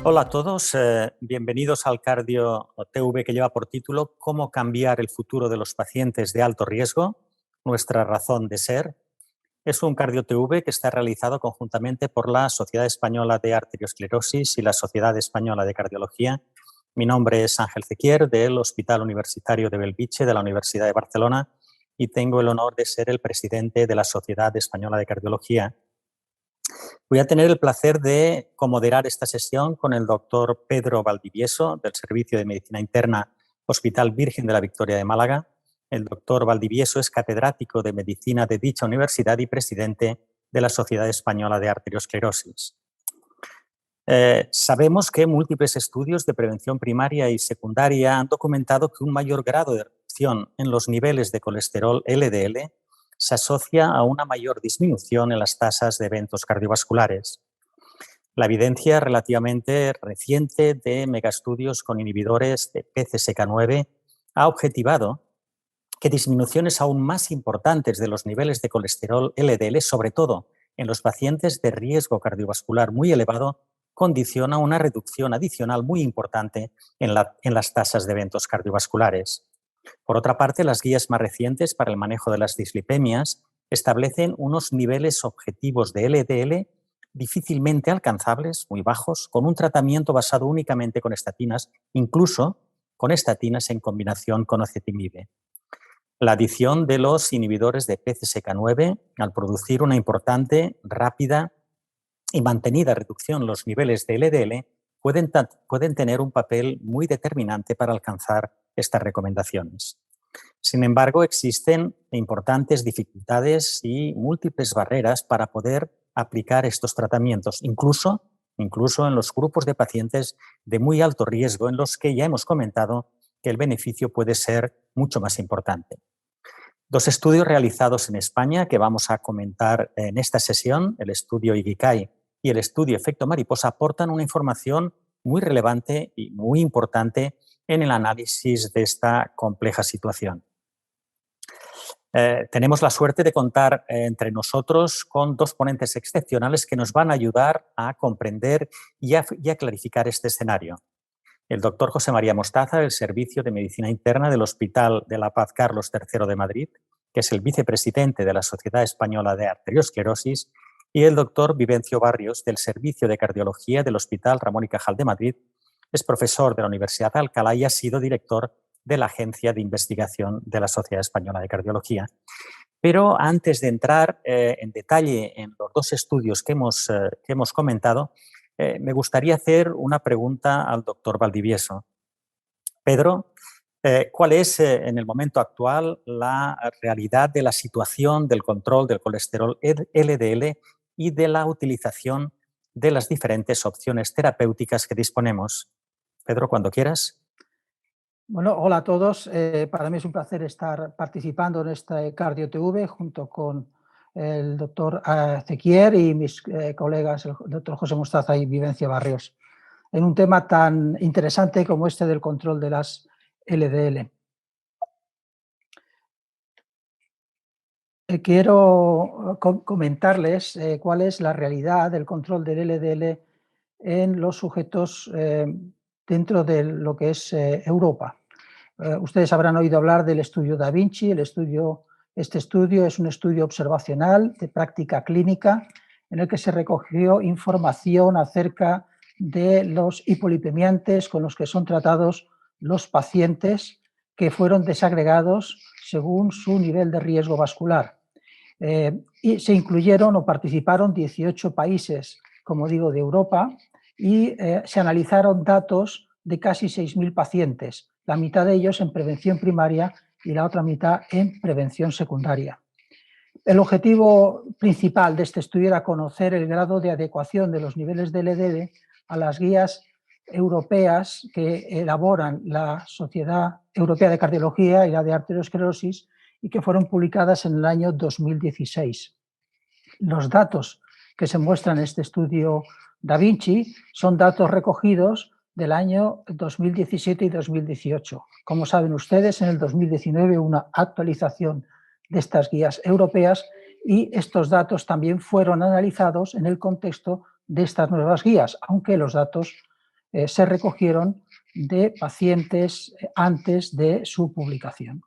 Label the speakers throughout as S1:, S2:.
S1: Hola a todos, bienvenidos al Cardio TV que lleva por título ¿Cómo cambiar el futuro de los pacientes de alto riesgo? Nuestra razón de ser. Es un Cardio TV que está realizado conjuntamente por la Sociedad Española de Arteriosclerosis y la Sociedad Española de Cardiología. Mi nombre es Ángel Cequier, del Hospital Universitario de Bellvitge, de la Universidad de Barcelona, y tengo el honor de ser el presidente de la Sociedad Española de Cardiología. Voy a tener el placer de comoderar esta sesión con el doctor Pedro Valdivieso, del Servicio de Medicina Interna Hospital Virgen de la Victoria de Málaga. El doctor Valdivieso es catedrático de Medicina de dicha universidad y presidente de la Sociedad Española de Arteriosclerosis. Sabemos que múltiples estudios de prevención primaria y secundaria han documentado que un mayor grado de reducción en los niveles de colesterol LDL se asocia a una mayor disminución en las tasas de eventos cardiovasculares. La evidencia relativamente reciente de megaestudios con inhibidores de PCSK9 ha objetivado que disminuciones aún más importantes de los niveles de colesterol LDL, sobre todo en los pacientes de riesgo cardiovascular muy elevado, condiciona una reducción adicional muy importante en las tasas de eventos cardiovasculares. Por otra parte, las guías más recientes para el manejo de las dislipemias establecen unos niveles objetivos de LDL difícilmente alcanzables, muy bajos, con un tratamiento basado únicamente con estatinas, incluso con estatinas en combinación con ocetimib. La adición de los inhibidores de PCSK9, al producir una importante, rápida y mantenida reducción en los niveles de LDL, pueden tener un papel muy determinante para alcanzar estas recomendaciones. Sin embargo, existen importantes dificultades y múltiples barreras para poder aplicar estos tratamientos, incluso en los grupos de pacientes de muy alto riesgo, en los que ya hemos comentado que el beneficio puede ser mucho más importante. Dos estudios realizados en España que vamos a comentar en esta sesión, el estudio IGICAI y el estudio Efecto Mariposa, aportan una información muy relevante y muy importante en el análisis de esta compleja situación. Tenemos la suerte de contar entre nosotros con dos ponentes excepcionales que nos van a ayudar a comprender y a clarificar este escenario. El doctor José María Mostaza, del Servicio de Medicina Interna del Hospital de la Paz Carlos III de Madrid, que es el vicepresidente de la Sociedad Española de Arteriosclerosis, y el doctor Vivencio Barrios, del Servicio de Cardiología del Hospital Ramón y Cajal de Madrid. Es profesor de la Universidad de Alcalá y ha sido director de la Agencia de Investigación de la Sociedad Española de Cardiología. Pero antes de entrar en detalle en los dos estudios que hemos comentado, me gustaría hacer una pregunta al doctor Valdivieso. Pedro, ¿cuál es en el momento actual la realidad de la situación del control del colesterol LDL y de la utilización de las diferentes opciones terapéuticas que disponemos? Pedro, cuando quieras.
S2: Bueno, hola a todos. Para mí es un placer estar participando en este Cardio TV junto con el doctor Cequier y mis colegas, el doctor José Mostaza y Vivencio Barrios, en un tema tan interesante como este del control de las LDL. Quiero comentarles cuál es la realidad del control del LDL en los sujetos dentro de lo que es Europa. Ustedes habrán oído hablar del estudio Da Vinci. Este estudio es un estudio observacional de práctica clínica en el que se recogió información acerca de los hipolipemiantes con los que son tratados los pacientes que fueron desagregados según su nivel de riesgo vascular. Y se incluyeron o participaron 18 países, como digo, de Europa, y se analizaron datos de casi 6.000 pacientes, la mitad de ellos en prevención primaria y la otra mitad en prevención secundaria. El objetivo principal de este estudio era conocer el grado de adecuación de los niveles de LDL a las guías europeas que elaboran la Sociedad Europea de Cardiología y la de Arteriosclerosis y que fueron publicadas en el año 2016. Los datos que se muestran en este estudio Da Vinci son datos recogidos del año 2017 y 2018. Como saben ustedes, en el 2019 hubo una actualización de estas guías europeas y estos datos también fueron analizados en el contexto de estas nuevas guías, aunque los datos se recogieron de pacientes antes de su publicación.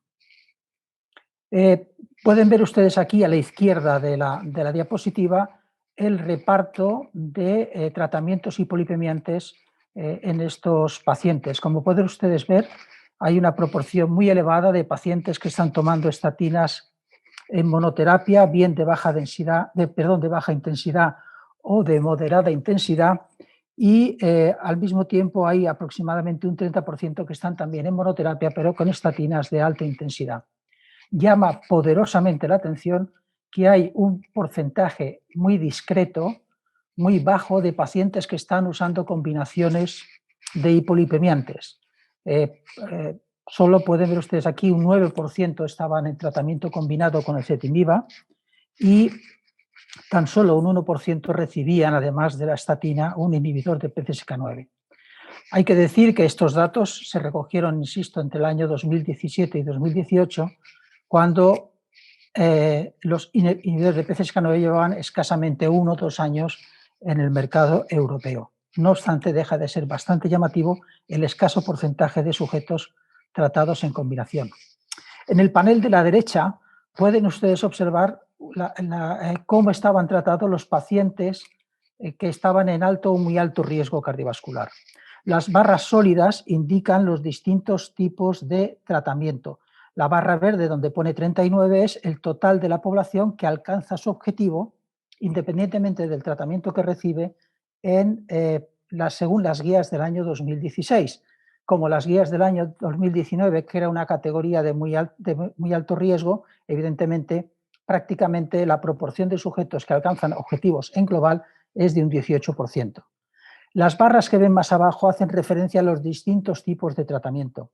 S2: Pueden ver ustedes aquí a la izquierda de la diapositiva el reparto de tratamientos hipolipemiantes en estos pacientes. Como pueden ustedes ver, hay una proporción muy elevada de pacientes que están tomando estatinas en monoterapia, bien de baja densidad, de baja intensidad o de moderada intensidad, y al mismo tiempo hay aproximadamente un 30% que están también en monoterapia, pero con estatinas de alta intensidad. Llama poderosamente la atención que hay un porcentaje muy discreto, muy bajo, de pacientes que están usando combinaciones de hipolipemiantes. Solo pueden ver ustedes aquí un 9% estaban en tratamiento combinado con ezetimiba y tan solo un 1% recibían, además de la estatina, un inhibidor de PCSK9. Hay que decir que estos datos se recogieron, insisto, entre el año 2017 y 2018, cuando los inhibidores de PCSK9 llevaban escasamente 1 o 2 años en el mercado europeo. No obstante, deja de ser bastante llamativo el escaso porcentaje de sujetos tratados en combinación. En el panel de la derecha pueden ustedes observar cómo estaban tratados los pacientes que estaban en alto o muy alto riesgo cardiovascular. Las barras sólidas indican los distintos tipos de tratamiento. La barra verde, donde pone 39, es el total de la población que alcanza su objetivo, independientemente del tratamiento que recibe, según las guías del año 2016. Como las guías del año 2019, que era una categoría de muy alto riesgo, evidentemente, prácticamente la proporción de sujetos que alcanzan objetivos en global es de un 18%. Las barras que ven más abajo hacen referencia a los distintos tipos de tratamiento.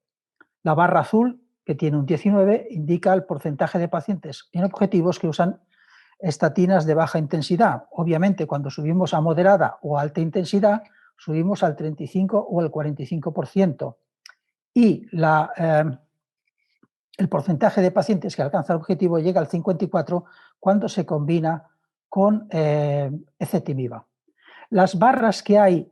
S2: La barra azul, que tiene un 19, indica el porcentaje de pacientes en objetivos que usan estatinas de baja intensidad. Obviamente, cuando subimos a moderada o alta intensidad, subimos al 35 o al 45%. Y el porcentaje de pacientes que alcanza el objetivo llega al 54% cuando se combina con ezetimiba. Las barras que hay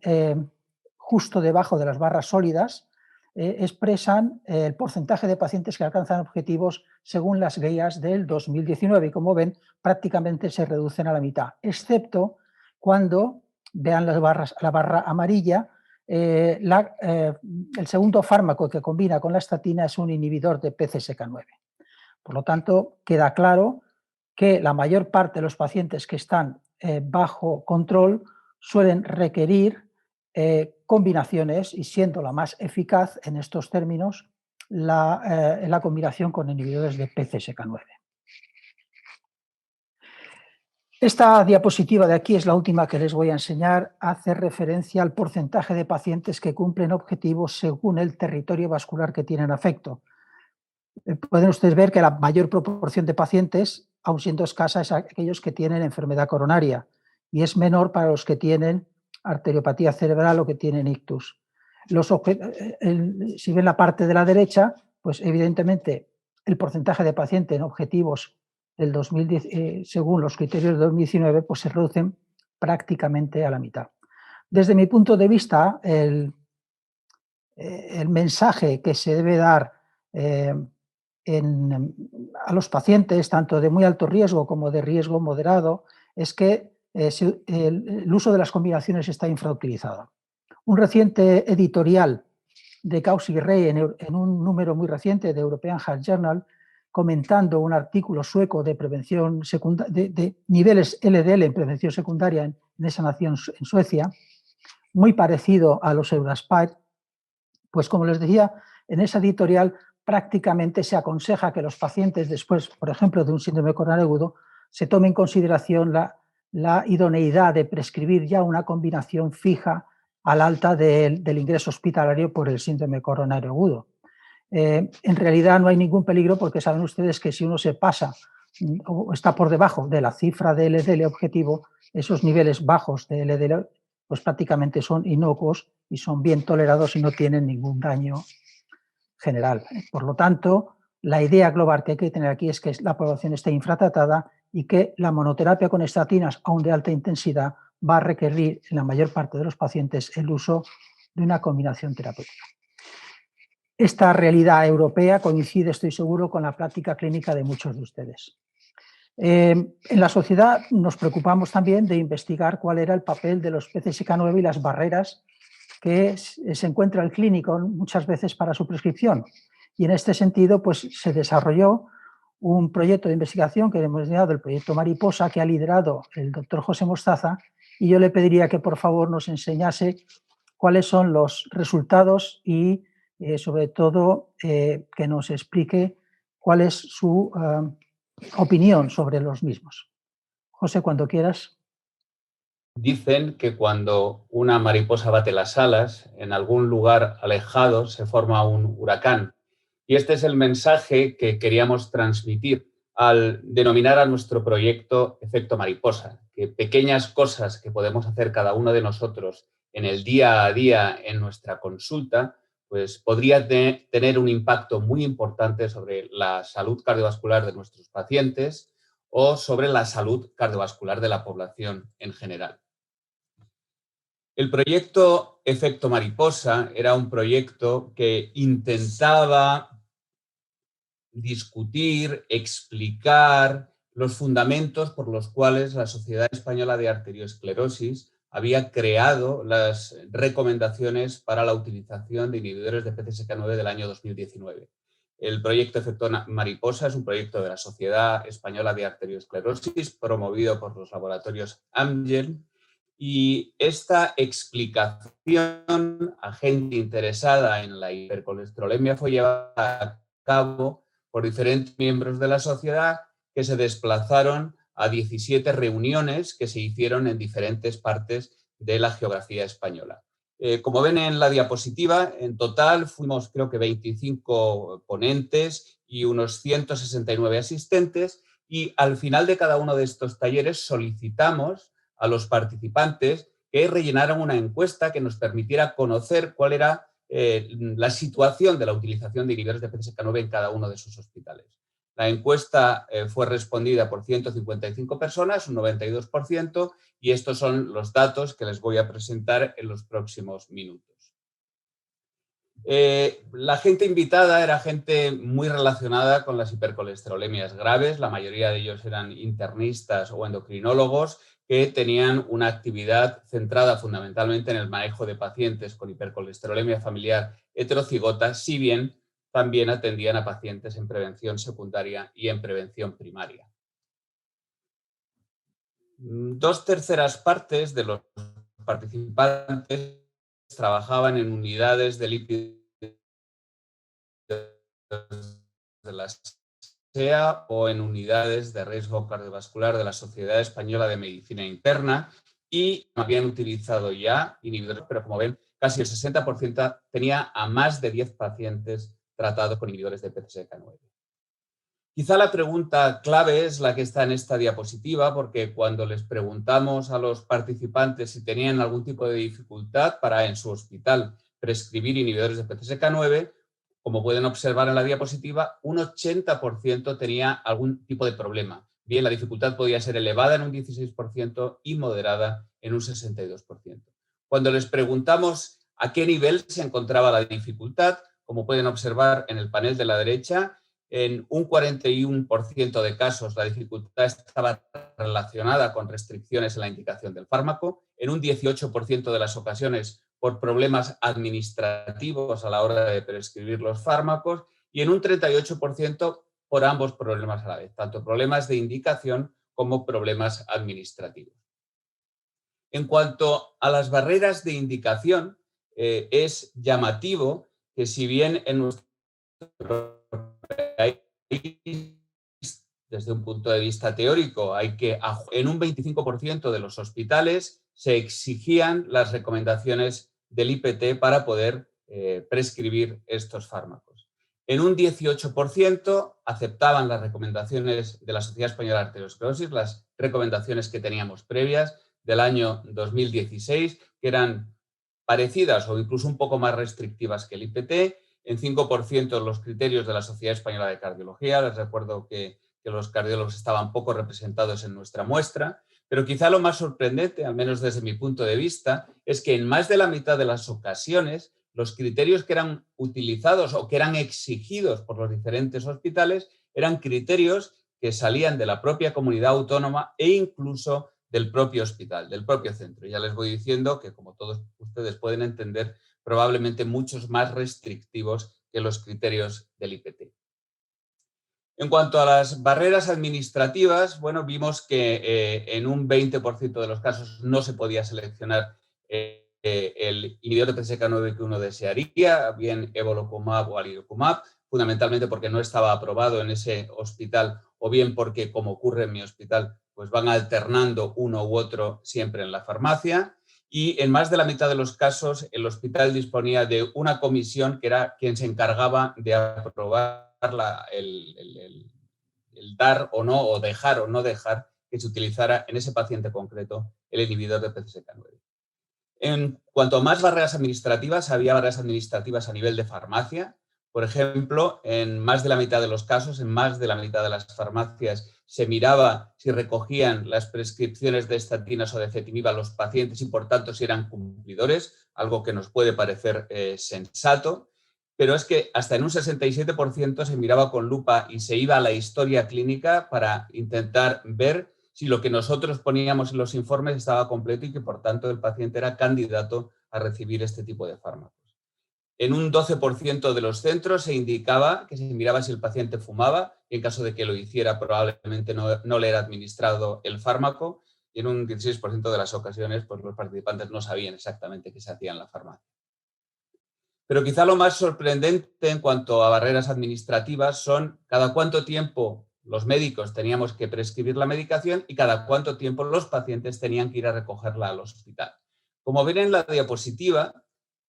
S2: justo debajo de las barras sólidas expresan el porcentaje de pacientes que alcanzan objetivos según las guías del 2019 y, como ven, prácticamente se reducen a la mitad, excepto cuando vean la barra amarilla. El segundo fármaco que combina con la estatina es un inhibidor de PCSK9. Por lo tanto, queda claro que la mayor parte de los pacientes que están bajo control suelen requerir combinaciones, y siendo la más eficaz en estos términos la combinación con inhibidores de PCSK9. Esta diapositiva de aquí es la última que les voy a enseñar. Hace referencia al porcentaje de pacientes que cumplen objetivos según el territorio vascular que tienen afecto. Pueden ustedes ver que la mayor proporción de pacientes, aun siendo escasa, es aquellos que tienen enfermedad coronaria, y es menor para los que tienen arteriopatía cerebral o que tienen ictus. Si ven la parte de la derecha, pues evidentemente el porcentaje de pacientes en objetivos del 2010, según los criterios de 2019, pues se reducen prácticamente a la mitad. Desde mi punto de vista, el mensaje que se debe dar a los pacientes, tanto de muy alto riesgo como de riesgo moderado, es que el uso de las combinaciones está infrautilizado. Un reciente editorial de Kausi Rey en un número muy reciente de European Heart Journal, comentando un artículo sueco de prevención de niveles LDL en prevención secundaria en esa nación, en Suecia, muy parecido a los Euroaspire, pues como les decía, en esa editorial prácticamente se aconseja que los pacientes después, por ejemplo, de un síndrome coronario agudo, se tome en consideración la idoneidad de prescribir ya una combinación fija al alta del ingreso hospitalario por el síndrome coronario agudo. En realidad no hay ningún peligro, porque saben ustedes que si uno se pasa o está por debajo de la cifra de LDL objetivo, esos niveles bajos de LDL pues prácticamente son inocuos y son bien tolerados y no tienen ningún daño general. Por lo tanto, la idea global que hay que tener aquí es que la población esté infratratada y que la monoterapia con estatinas, aun de alta intensidad, va a requerir en la mayor parte de los pacientes el uso de una combinación terapéutica. Esta realidad europea coincide, estoy seguro, con la práctica clínica de muchos de ustedes. En la sociedad nos preocupamos también de investigar cuál era el papel de los PCSK9 y las barreras que se encuentra el clínico muchas veces para su prescripción. Y en este sentido, pues, se desarrolló un proyecto de investigación que hemos denominado el proyecto Mariposa, que ha liderado el doctor José Mostaza, y yo le pediría que por favor nos enseñase cuáles son los resultados y sobre todo que nos explique cuál es su opinión sobre los mismos. José, cuando quieras.
S3: Dicen que cuando una mariposa bate las alas, en algún lugar alejado se forma un huracán. Y este es el mensaje que queríamos transmitir al denominar a nuestro proyecto Efecto Mariposa, que pequeñas cosas que podemos hacer cada uno de nosotros en el día a día en nuestra consulta, pues podría tener un impacto muy importante sobre la salud cardiovascular de nuestros pacientes o sobre la salud cardiovascular de la población en general. El proyecto Efecto Mariposa era un proyecto que intentaba discutir, explicar los fundamentos por los cuales la Sociedad Española de Arteriosclerosis había creado las recomendaciones para la utilización de inhibidores de PCSK9 del año 2019. El proyecto Efecto Mariposa es un proyecto de la Sociedad Española de Arteriosclerosis promovido por los laboratorios Amgen. Y esta explicación a gente interesada en la hipercolesterolemia fue llevada a cabo por diferentes miembros de la sociedad que se desplazaron a 17 reuniones que se hicieron en diferentes partes de la geografía española. Como ven en la diapositiva, en total fuimos creo que 25 ponentes y unos 169 asistentes, y al final de cada uno de estos talleres solicitamos a los participantes que rellenaran una encuesta que nos permitiera conocer cuál era la situación de la utilización de inhibidores de PCSK9 en cada uno de sus hospitales. La encuesta fue respondida por 155 personas, un 92%, y estos son los datos que les voy a presentar en los próximos minutos. La gente invitada era gente muy relacionada con las hipercolesterolemias graves, la mayoría de ellos eran internistas o endocrinólogos que tenían una actividad centrada fundamentalmente en el manejo de pacientes con hipercolesterolemia familiar heterocigota, si bien también atendían a pacientes en prevención secundaria y en prevención primaria. 2/3 partes de los participantes trabajaban en unidades de lípidos de la SEA o en unidades de riesgo cardiovascular de la Sociedad Española de Medicina Interna y habían utilizado ya inhibidores, pero como ven, casi el 60% tenía a más de 10 pacientes tratados con inhibidores de PCSK9. Quizá la pregunta clave es la que está en esta diapositiva, porque cuando les preguntamos a los participantes si tenían algún tipo de dificultad para en su hospital prescribir inhibidores de PCSK9, como pueden observar en la diapositiva, un 80% tenía algún tipo de problema. Bien, la dificultad podía ser elevada en un 16% y moderada en un 62%. Cuando les preguntamos a qué nivel se encontraba la dificultad, como pueden observar en el panel de la derecha, en un 41% de casos la dificultad estaba relacionada con restricciones en la indicación del fármaco, en un 18% de las ocasiones por problemas administrativos a la hora de prescribir los fármacos y en un 38% por ambos problemas a la vez, tanto problemas de indicación como problemas administrativos. En cuanto a las barreras de indicación, es llamativo que si bien en nuestro desde un punto de vista teórico, hay que en un 25% de los hospitales se exigían las recomendaciones del IPT para poder prescribir estos fármacos. En un 18% aceptaban las recomendaciones de la Sociedad Española de Arteriosclerosis, las recomendaciones que teníamos previas del año 2016, que eran parecidas o incluso un poco más restrictivas que el IPT. En 5% los criterios de la Sociedad Española de Cardiología. Les recuerdo que los cardiólogos estaban poco representados en nuestra muestra, Pero quizá lo más sorprendente, al menos desde mi punto de vista, es que en más de la mitad de las ocasiones los criterios que eran utilizados o que eran exigidos por los diferentes hospitales eran criterios que salían de la propia comunidad autónoma e incluso del propio hospital, del propio centro. Ya les voy diciendo que, como todos ustedes pueden entender, probablemente muchos más restrictivos que los criterios del IPT. En cuanto a las barreras administrativas, bueno, vimos que en un 20% de los casos no se podía seleccionar el inhibidor de PCSK9 que uno desearía, bien evolocumab o alirocumab, fundamentalmente porque no estaba aprobado en ese hospital o bien porque, como ocurre en mi hospital, pues van alternando uno u otro siempre en la farmacia. Y en más de la mitad de los casos el hospital disponía de una comisión que era quien se encargaba de aprobar el dar o no, o dejar o no dejar que se utilizara en ese paciente concreto el inhibidor de PCSK9. En cuanto a más barreras administrativas, había barreras administrativas a nivel de farmacia. Por ejemplo, en más de la mitad de los casos, en más de la mitad de las farmacias, se miraba si recogían las prescripciones de estatinas o de ezetimibe a los pacientes y, por tanto, si eran cumplidores, algo que nos puede parecer sensato. Pero es que hasta en un 67% se miraba con lupa y se iba a la historia clínica para intentar ver si lo que nosotros poníamos en los informes estaba completo y que, por tanto, el paciente era candidato a recibir este tipo de fármacos. En un 12% de los centros se indicaba que se miraba si el paciente fumaba y, en caso de que lo hiciera, probablemente no le era administrado el fármaco, y en un 16% de las ocasiones pues, los participantes no sabían exactamente qué se hacía en la farmacia. Pero quizá lo más sorprendente en cuanto a barreras administrativas son cada cuánto tiempo los médicos teníamos que prescribir la medicación y cada cuánto tiempo los pacientes tenían que ir a recogerla al hospital. Como ven en la diapositiva,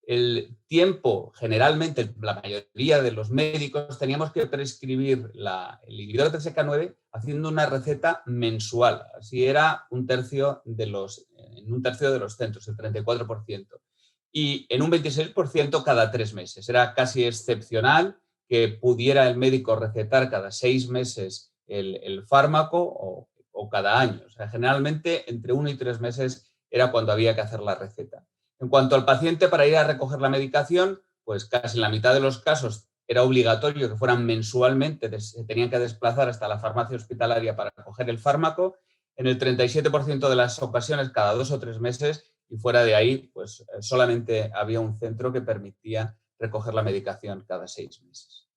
S3: el tiempo, generalmente la mayoría de los médicos teníamos que prescribir el inhibidor de PCSK9 haciendo una receta mensual. Así era en un tercio de los centros, el 34%. Y en un 26% cada 3 meses. Era casi excepcional que pudiera el médico recetar cada 6 meses el fármaco o cada año. O sea, generalmente entre 1 y 3 meses era cuando había que hacer la receta. En cuanto al paciente, para ir a recoger la medicación, pues casi en la mitad de los casos era obligatorio que fueran mensualmente, se tenían que desplazar hasta la farmacia hospitalaria para recoger el fármaco. En el 37% de las ocasiones cada 2 o 3 meses, y fuera de ahí, pues solamente había un centro que permitía recoger la medicación cada 6 meses.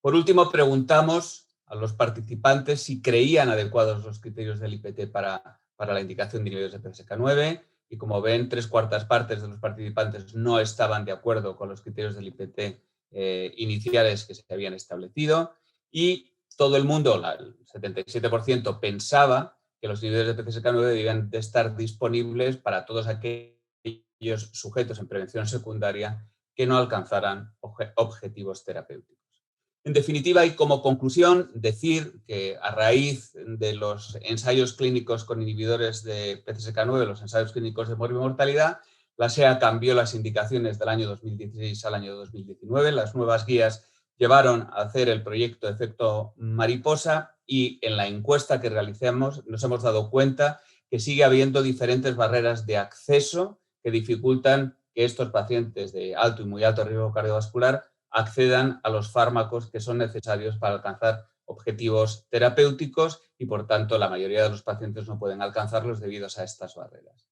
S3: Por último, preguntamos a los participantes si creían adecuados los criterios del IPT para la indicación de inhibidores de PCSK9, y como ven, 3/4 partes de los participantes no estaban de acuerdo con los criterios del IPT iniciales que se habían establecido, y todo el mundo, el 77%, pensaba que los inhibidores de PCSK9 debían de estar disponibles para todos aquellos sujetos en prevención secundaria que no alcanzaran objetivos terapéuticos. En definitiva, y como conclusión, decir que a raíz de los ensayos clínicos con inhibidores de PCSK9, los ensayos clínicos de morbimortalidad, la SEA cambió las indicaciones del año 2016 al año 2019. Las nuevas guías llevaron a hacer el proyecto Efecto Mariposa, y en la encuesta que realizamos nos hemos dado cuenta que sigue habiendo diferentes barreras de acceso que dificultan que estos pacientes de alto y muy alto riesgo cardiovascular accedan a los fármacos que son necesarios para alcanzar objetivos terapéuticos, y por tanto la mayoría de los pacientes no pueden alcanzarlos debido a estas barreras.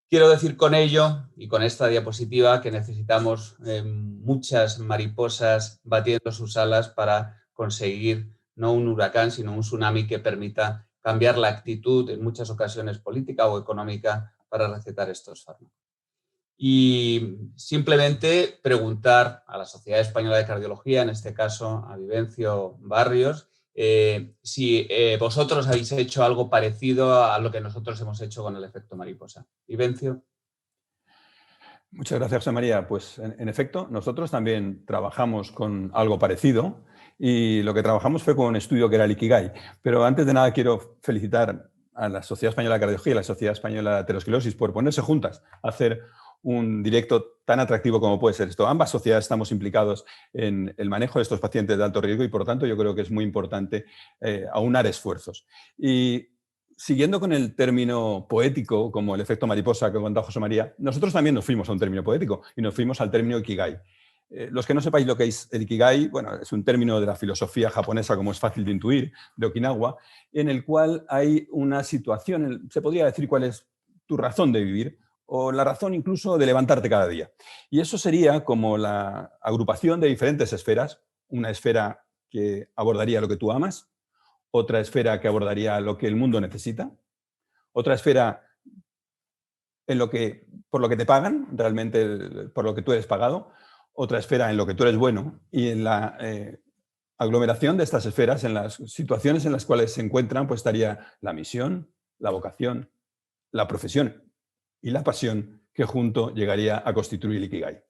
S3: Quiero decir con ello y con esta diapositiva que necesitamos muchas mariposas batiendo sus alas para conseguir no un huracán, sino un tsunami que permita cambiar la actitud, en muchas ocasiones política o económica, para recetar estos fármacos. Y simplemente preguntar a la Sociedad Española de Cardiología, en este caso a Vivencio Barrios, si vosotros habéis hecho algo parecido a lo que nosotros hemos hecho con el efecto mariposa. Vivencio.
S4: Muchas gracias, José María. Pues en efecto, nosotros también trabajamos con algo parecido, y lo que trabajamos fue con un estudio que era el Ikigai. Pero antes de nada quiero felicitar a la Sociedad Española de Cardiología y a la Sociedad Española de Aterosclerosis por ponerse juntas a hacer un directo tan atractivo como puede ser esto. Ambas sociedades estamos implicados en el manejo de estos pacientes de alto riesgo, y por lo tanto yo creo que es muy importante aunar esfuerzos. Y siguiendo con el término poético, como el efecto mariposa que contaba José María, nosotros también nos fuimos a un término poético y nos fuimos al término Ikigai. Los que no sepáis lo que es el Ikigai, bueno, es un término de la filosofía japonesa, como es fácil de intuir, de Okinawa, en el cual hay una situación, se podría decir cuál es tu razón de vivir o la razón incluso de levantarte cada día. Y eso sería como la agrupación de diferentes esferas, una esfera que abordaría lo que tú amas, otra esfera que abordaría lo que el mundo necesita, otra esfera por lo que te pagan, realmente por lo que tú eres pagado, otra esfera en lo que tú eres bueno, y en la aglomeración de estas esferas, en las situaciones en las cuales se encuentran, pues estaría la misión, la vocación, la profesión y la pasión que junto llegaría a constituir el Ikigai.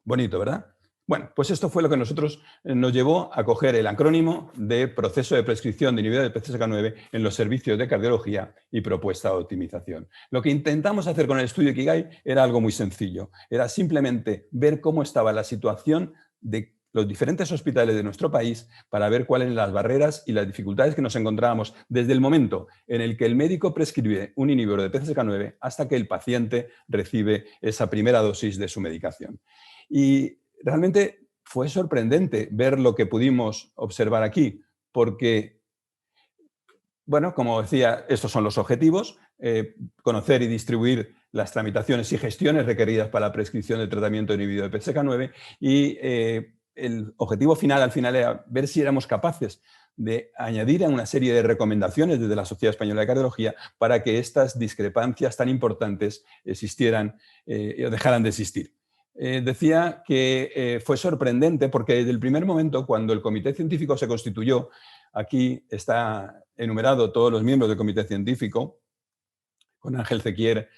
S4: Bonito, ¿verdad? Bueno, pues esto fue lo que nos llevó a coger el acrónimo de proceso de prescripción de inhibidores de PCSK9 en los servicios de cardiología y propuesta de optimización. Lo que intentamos hacer con el estudio Ikigai era algo muy sencillo. Era simplemente ver cómo estaba la situación de los diferentes hospitales de nuestro país para ver cuáles eran las barreras y las dificultades que nos encontrábamos desde el momento en el que el médico prescribe un inhibidor de PCSK9 hasta que el paciente recibe esa primera dosis de su medicación. Y realmente fue sorprendente ver lo que pudimos observar aquí, porque, bueno, como decía, estos son los objetivos, conocer y distribuir las tramitaciones y gestiones requeridas para la prescripción del tratamiento de inhibidor de PCSK9 y el objetivo final, al final, era ver si éramos capaces de añadir a una serie de recomendaciones desde la Sociedad Española de Cardiología para que estas discrepancias tan importantes existieran o dejaran de existir. Decía que fue sorprendente porque desde el primer momento, cuando el comité científico se constituyó, aquí está enumerado todos los miembros del comité científico, con Ángel Zequier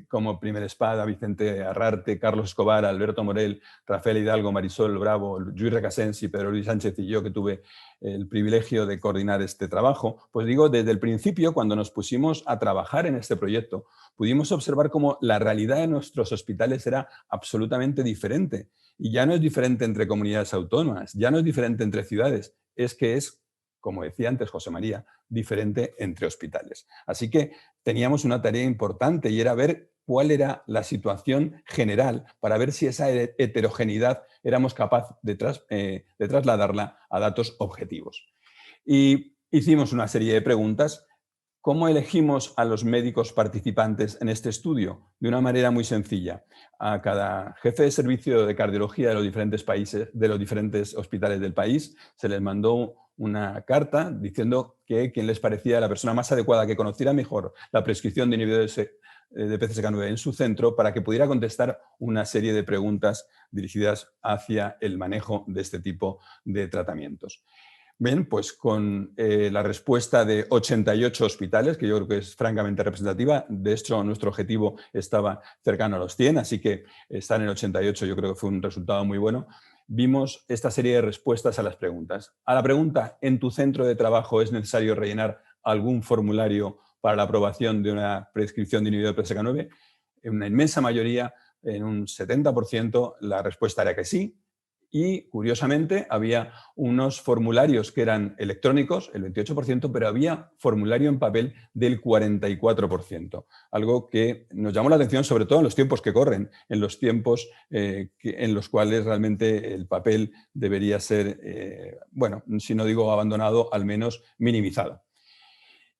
S4: como primer espada, Vicente Arrarte, Carlos Escobar, Alberto Morel, Rafael Hidalgo, Marisol Bravo, Lluís Recasensi, Pedro Luis Sánchez y yo, que tuve el privilegio de coordinar este trabajo. Pues digo, desde el principio, cuando nos pusimos a trabajar en este proyecto, pudimos observar cómo la realidad de nuestros hospitales era absolutamente diferente. Y ya no es diferente entre comunidades autónomas, ya no es diferente entre ciudades, es que es, como decía antes José María, diferente entre hospitales. Así que teníamos una tarea importante y era ver cuál era la situación general para ver si esa heterogeneidad éramos capaces de trasladarla a datos objetivos. Y hicimos una serie de preguntas. ¿Cómo elegimos a los médicos participantes en este estudio? De una manera muy sencilla. A cada jefe de servicio de cardiología de los diferentes países, de los diferentes hospitales del país, se les mandó una carta diciendo que quién les parecía la persona más adecuada, que conociera mejor la prescripción de inhibidores de PCSK9 en su centro para que pudiera contestar una serie de preguntas dirigidas hacia el manejo de este tipo de tratamientos. Bien, pues con la respuesta de 88 hospitales, que yo creo que es francamente representativa, de hecho nuestro objetivo estaba cercano a los 100, así que estar en 88 yo creo que fue un resultado muy bueno. Vimos esta serie de respuestas a las preguntas. A la pregunta, ¿en tu centro de trabajo es necesario rellenar algún formulario para la aprobación de una prescripción de inhibidor de PCSK9? En una inmensa mayoría, en un 70%, la respuesta era que sí. Y, curiosamente, había unos formularios que eran electrónicos, el 28%, pero había formulario en papel del 44%. Algo que nos llamó la atención, sobre todo en los tiempos que corren, en los tiempos en los cuales realmente el papel debería ser, bueno, si no digo abandonado, al menos minimizado.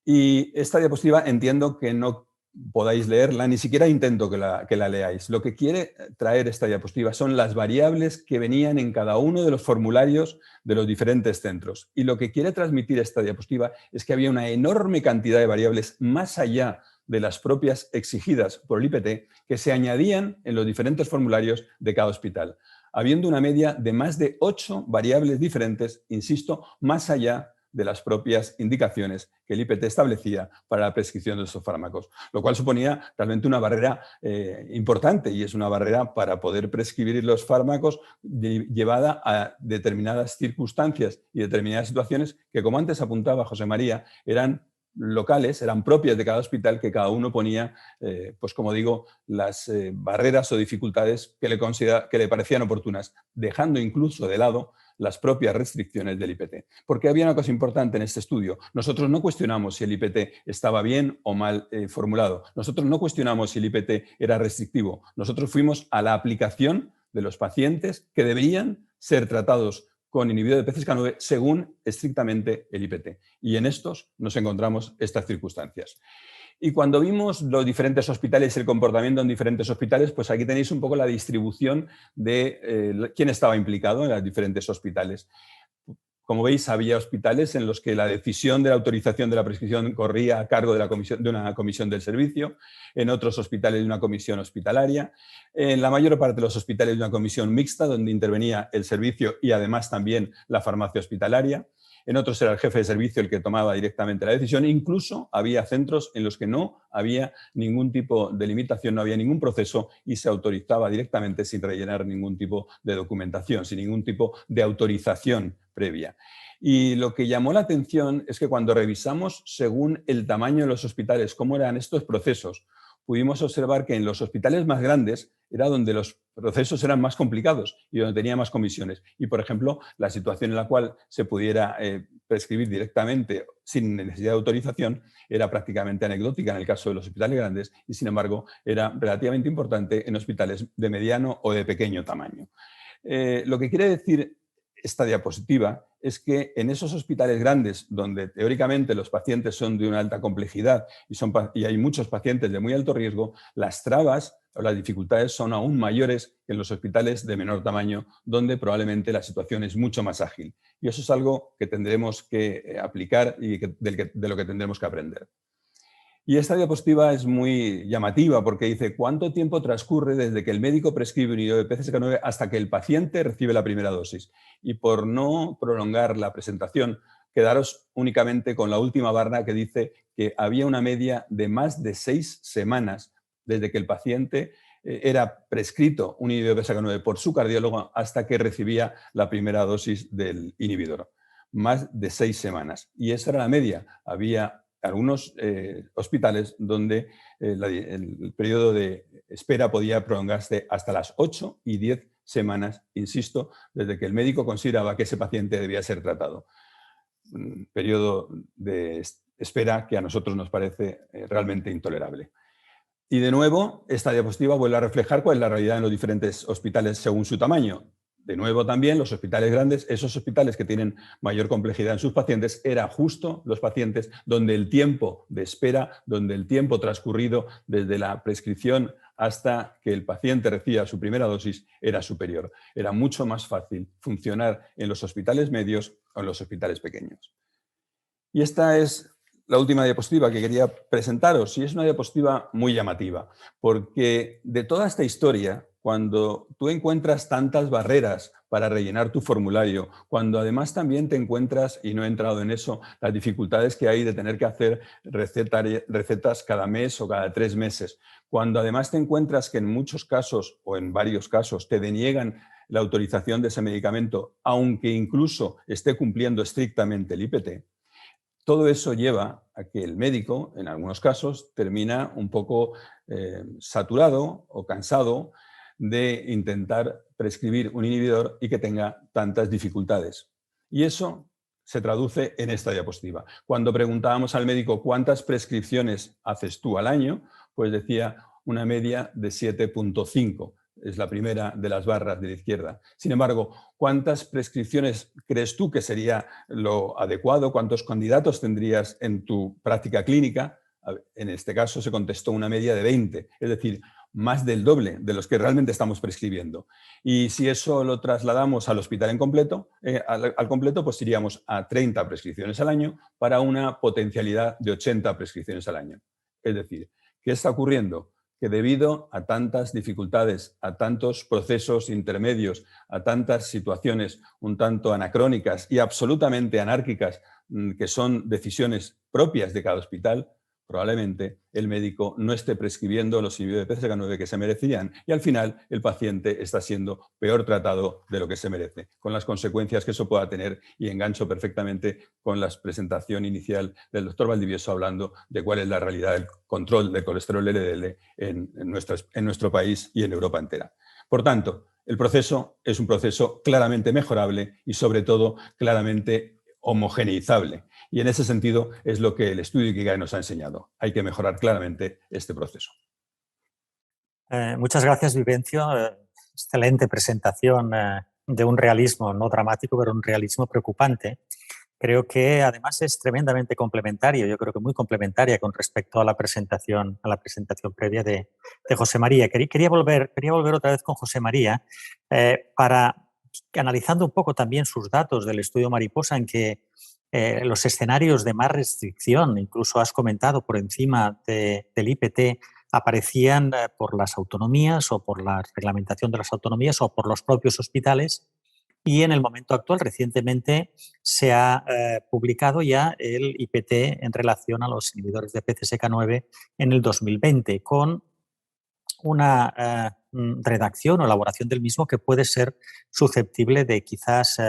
S4: Y esta diapositiva entiendo que no podáis leerla, ni siquiera intento que la leáis. Lo que quiere traer esta diapositiva son las variables que venían en cada uno de los formularios de los diferentes centros. Y lo que quiere transmitir esta diapositiva es que había una enorme cantidad de variables más allá de las propias exigidas por el IPT que se añadían en los diferentes formularios de cada hospital, habiendo una media de más de 8 variables diferentes, insisto, más allá de las propias indicaciones que el IPT establecía para la prescripción de estos fármacos, lo cual suponía realmente una barrera importante, y es una barrera para poder prescribir los fármacos llevada a determinadas circunstancias y determinadas situaciones que, como antes apuntaba José María, eran locales, eran propias de cada hospital, que cada uno ponía, pues como digo, las barreras o dificultades que le parecían oportunas, dejando incluso de lado las propias restricciones del IPT. Porque había una cosa importante en este estudio. Nosotros no cuestionamos si el IPT estaba bien o mal formulado. Nosotros no cuestionamos si el IPT era restrictivo. Nosotros fuimos a la aplicación de los pacientes que deberían ser tratados con inhibidor de PCSK9 según estrictamente el IPT. Y en estos nos encontramos estas circunstancias. Y cuando vimos los diferentes hospitales y el comportamiento en diferentes hospitales, pues aquí tenéis un poco la distribución de quién estaba implicado en los diferentes hospitales. Como veis, había hospitales en los que la decisión de la autorización de la prescripción corría a cargo de una comisión del servicio, en otros hospitales de una comisión hospitalaria, en la mayor parte de los hospitales de una comisión mixta donde intervenía el servicio y además también la farmacia hospitalaria. En otros era el jefe de servicio el que tomaba directamente la decisión. Incluso había centros en los que no había ningún tipo de limitación, no había ningún proceso y se autorizaba directamente sin rellenar ningún tipo de documentación, sin ningún tipo de autorización previa. Y lo que llamó la atención es que cuando revisamos según el tamaño de los hospitales, cómo eran estos procesos, pudimos observar que en los hospitales más grandes era donde los procesos eran más complicados y donde tenía más comisiones. Y, por ejemplo, la situación en la cual se pudiera prescribir directamente sin necesidad de autorización era prácticamente anecdótica en el caso de los hospitales grandes y, sin embargo, era relativamente importante en hospitales de mediano o de pequeño tamaño. Lo que quiere decir esta diapositiva es que en esos hospitales grandes, donde teóricamente los pacientes son de una alta complejidad y hay muchos pacientes de muy alto riesgo, las trabas o las dificultades son aún mayores que en los hospitales de menor tamaño, donde probablemente la situación es mucho más ágil. Y eso es algo que tendremos que aplicar y de lo que tendremos que aprender. Y esta diapositiva es muy llamativa porque dice cuánto tiempo transcurre desde que el médico prescribe un inhibidor de PCSK9 hasta que el paciente recibe la primera dosis. Y por no prolongar la presentación, quedaros únicamente con la última barra que dice que había una media de más de 6 semanas desde que el paciente era prescrito un inhibidor de PCSK9 por su cardiólogo hasta que recibía la primera dosis del inhibidor. Más de 6 semanas. Y esa era la media. Había algunos hospitales donde el periodo de espera podía prolongarse hasta las 8 y 10 semanas, insisto, desde que el médico consideraba que ese paciente debía ser tratado. Un periodo de espera que a nosotros nos parece realmente intolerable. Y de nuevo, esta diapositiva vuelve a reflejar cuál es la realidad en los diferentes hospitales según su tamaño. De nuevo también los hospitales grandes, esos hospitales que tienen mayor complejidad en sus pacientes, eran justo los pacientes donde el tiempo de espera, donde el tiempo transcurrido desde la prescripción hasta que el paciente reciba su primera dosis era superior. Era mucho más fácil funcionar en los hospitales medios o en los hospitales pequeños. Y esta es la última diapositiva que quería presentaros, y es una diapositiva muy llamativa, porque de toda esta historia, cuando tú encuentras tantas barreras para rellenar tu formulario, cuando además también te encuentras, y no he entrado en eso, las dificultades que hay de tener que hacer recetas cada mes o cada 3 meses, cuando además te encuentras que en muchos casos o en varios casos te deniegan la autorización de ese medicamento, aunque incluso esté cumpliendo estrictamente el IPT, todo eso lleva a que el médico, en algunos casos, termina un poco saturado o cansado de intentar prescribir un inhibidor y que tenga tantas dificultades. Y eso se traduce en esta diapositiva. Cuando preguntábamos al médico cuántas prescripciones haces tú al año, pues decía una media de 7.5. Es la primera de las barras de la izquierda. Sin embargo, ¿cuántas prescripciones crees tú que sería lo adecuado? ¿Cuántos candidatos tendrías en tu práctica clínica? En este caso se contestó una media de 20, es decir, más del doble de los que realmente estamos prescribiendo. Y si eso lo trasladamos al hospital en completo, al completo, pues iríamos a 30 prescripciones al año para una potencialidad de 80 prescripciones al año. Es decir, ¿qué está ocurriendo? Que debido a tantas dificultades, a tantos procesos intermedios, a tantas situaciones un tanto anacrónicas y absolutamente anárquicas, que son decisiones propias de cada hospital, probablemente el médico no esté prescribiendo los inhibidores de PCSK9 que se merecían y al final el paciente está siendo peor tratado de lo que se merece, con las consecuencias que eso pueda tener, y engancho perfectamente con la presentación inicial del doctor Valdivieso hablando de cuál es la realidad del control del colesterol LDL en nuestro país y en Europa entera. Por tanto, el proceso es un proceso claramente mejorable y sobre todo claramente homogeneizable. Y en ese sentido es lo que el estudio Ikigai nos ha enseñado. Hay que mejorar claramente este proceso.
S1: Muchas gracias, Vivencio. Excelente presentación de un realismo no dramático, pero un realismo preocupante. Creo que además es tremendamente complementario, yo creo que muy complementaria con respecto a la presentación previa de José María. Quería volver otra vez con José María para, analizando un poco también sus datos del estudio Mariposa, en que los escenarios de más restricción, incluso has comentado por encima del IPT, aparecían por las autonomías o por la reglamentación de las autonomías o por los propios hospitales. Y en el momento actual, recientemente, se ha publicado ya el IPT en relación a los inhibidores de PCSK9 en el 2020, con una redacción o elaboración del mismo que puede ser susceptible de quizás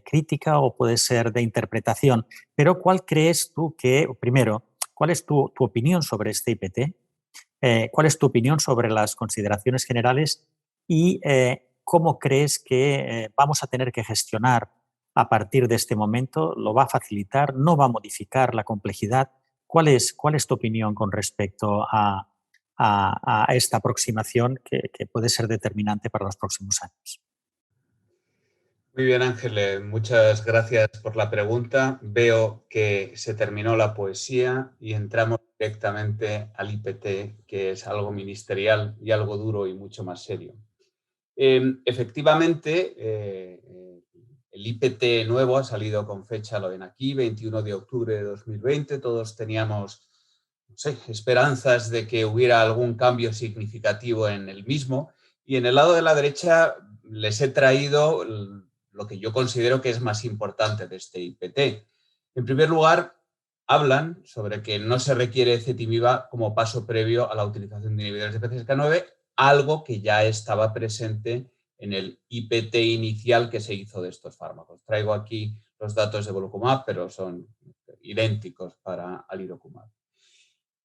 S1: crítica o puede ser de interpretación. Pero ¿cuál crees tú que, primero, cuál es tu opinión sobre este IPT? ¿Cuál es tu opinión sobre las consideraciones generales y cómo crees que vamos a tener que gestionar a partir de este momento? ¿Lo va a facilitar? ¿No va a modificar la complejidad? ¿Cuál es tu opinión con respecto a esta aproximación que puede ser determinante para los próximos años?
S3: Muy bien, Ángel, muchas gracias por la pregunta. Veo que se terminó la poesía y entramos directamente al IPT, que es algo ministerial y algo duro y mucho más serio. Efectivamente, el IPT nuevo ha salido con fecha, lo ven aquí, 21 de octubre de 2020. Todos teníamos, no sé, esperanzas de que hubiera algún cambio significativo en el mismo. Y en el lado de la derecha les he traído lo que yo considero que es más importante de este IPT. En primer lugar, hablan sobre que no se requiere ezetimiba como paso previo a la utilización de inhibidores de PCSK9, algo que ya estaba presente en el IPT inicial que se hizo de estos fármacos. Traigo aquí los datos de volocumab, pero son idénticos para alirocumab.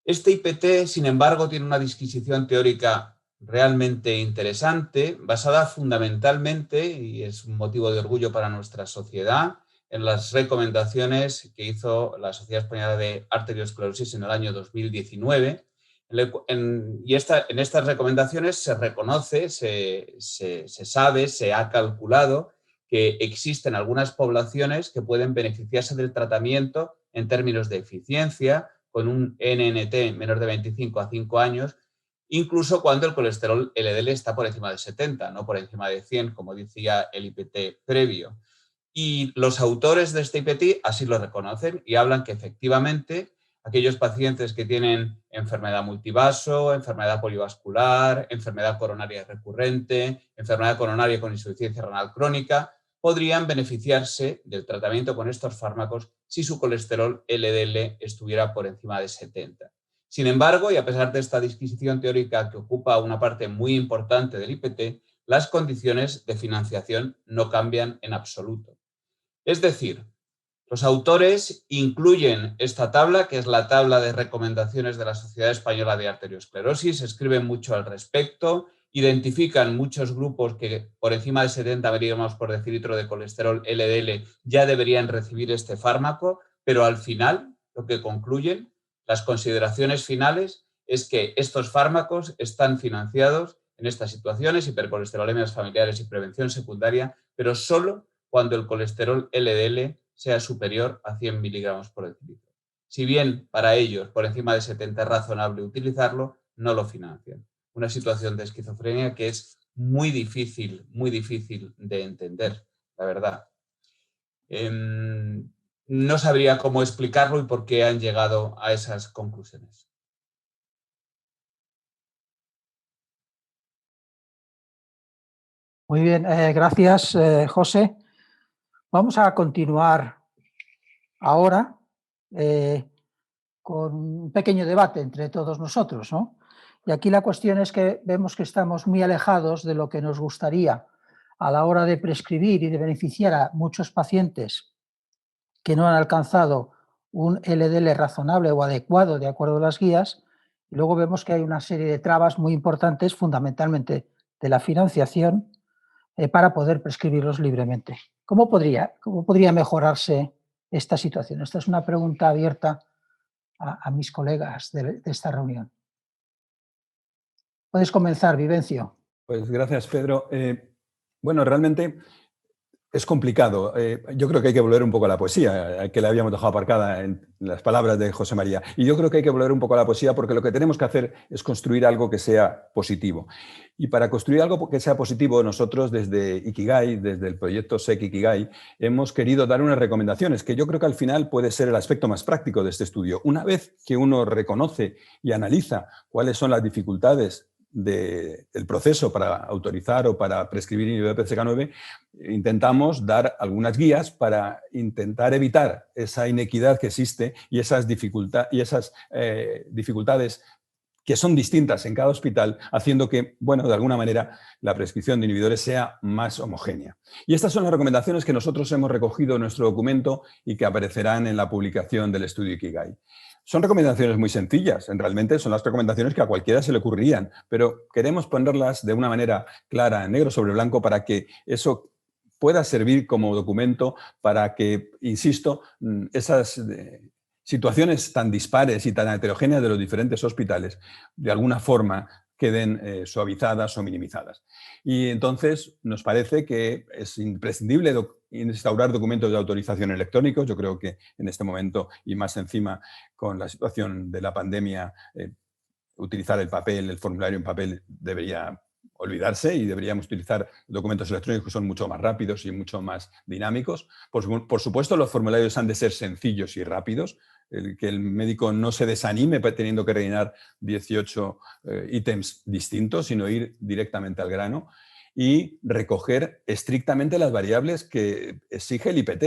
S3: Este IPT, sin embargo, tiene una disquisición teórica realmente interesante, basada fundamentalmente, y es un motivo de orgullo para nuestra sociedad, en las recomendaciones que hizo la Sociedad Española de Arteriosclerosis en el año 2019. En estas recomendaciones se reconoce, se sabe, se ha calculado que existen algunas poblaciones que pueden beneficiarse del tratamiento en términos de eficiencia, con un NNT menor de 25 a 5 años, incluso cuando el colesterol LDL está por encima de 70, no por encima de 100, como decía el IPT previo. Y los autores de este IPT así lo reconocen y hablan que efectivamente aquellos pacientes que tienen enfermedad multivaso, enfermedad polivascular, enfermedad coronaria recurrente, enfermedad coronaria con insuficiencia renal crónica, podrían beneficiarse del tratamiento con estos fármacos si su colesterol LDL estuviera por encima de 70. Sin embargo, y a pesar de esta disquisición teórica que ocupa una parte muy importante del IPT, las condiciones de financiación no cambian en absoluto. Es decir, los autores incluyen esta tabla, que es la tabla de recomendaciones de la Sociedad Española de Arteriosclerosis, escriben mucho al respecto, identifican muchos grupos que por encima de 70 miligramos por decilitro de colesterol LDL ya deberían recibir este fármaco, pero al final lo que concluyen, las consideraciones finales, es que estos fármacos están financiados en estas situaciones, hipercolesterolemias familiares y prevención secundaria, pero solo cuando el colesterol LDL sea superior a 100 miligramos por decilitro. Si bien para ellos por encima de 70 es razonable utilizarlo, no lo financian. Una situación de esquizofrenia que es muy difícil de entender, la verdad. No sabría cómo explicarlo y por qué han llegado a esas conclusiones.
S2: Muy bien, gracias, José. Vamos a continuar ahora un pequeño debate entre todos nosotros, ¿no? Y aquí la cuestión es que vemos que estamos muy alejados de lo que nos gustaría a la hora de prescribir y de beneficiar a muchos pacientes que no han alcanzado un LDL razonable o adecuado de acuerdo a las guías. Y luego vemos que hay una serie de trabas muy importantes, fundamentalmente de la financiación, para poder prescribirlos libremente. ¿Cómo podría mejorarse esta situación? Esta es una pregunta abierta a mis colegas de esta reunión. Puedes comenzar, Vivencio.
S4: Pues gracias, Pedro. Bueno, realmente es complicado. Yo creo que hay que volver un poco a la poesía, que la habíamos dejado aparcada en las palabras de José María. Y yo creo que hay que volver un poco a la poesía porque lo que tenemos que hacer es construir algo que sea positivo. Y para construir algo que sea positivo, nosotros desde Ikigai, desde el proyecto SEC Ikigai, hemos querido dar unas recomendaciones que yo creo que al final puede ser el aspecto más práctico de este estudio. Una vez que uno reconoce y analiza cuáles son las dificultades del proceso para autorizar o para prescribir inhibidor de PCSK9, intentamos dar algunas guías para intentar evitar esa inequidad que existe y esas dificultades que son distintas en cada hospital, haciendo que, bueno, de alguna manera la prescripción de inhibidores sea más homogénea. Y estas son las recomendaciones que nosotros hemos recogido en nuestro documento y que aparecerán en la publicación del estudio Ikigai. Son recomendaciones muy sencillas, realmente son las recomendaciones que a cualquiera se le ocurrirían, pero queremos ponerlas de una manera clara, negro sobre blanco, para que eso pueda servir como documento para que, insisto, esas situaciones tan dispares y tan heterogéneas de los diferentes hospitales, de alguna forma queden suavizadas o minimizadas. Y entonces nos parece que es imprescindible instaurar documentos de autorización electrónicos. Yo creo que en este momento, y más encima con la situación de la pandemia, utilizar el papel, el formulario en papel debería olvidarse y deberíamos utilizar documentos electrónicos que son mucho más rápidos y mucho más dinámicos. Por supuesto, los formularios han de ser sencillos y rápidos, que el médico no se desanime teniendo que rellenar 18 ítems distintos, sino ir directamente al grano y recoger estrictamente las variables que exige el IPT.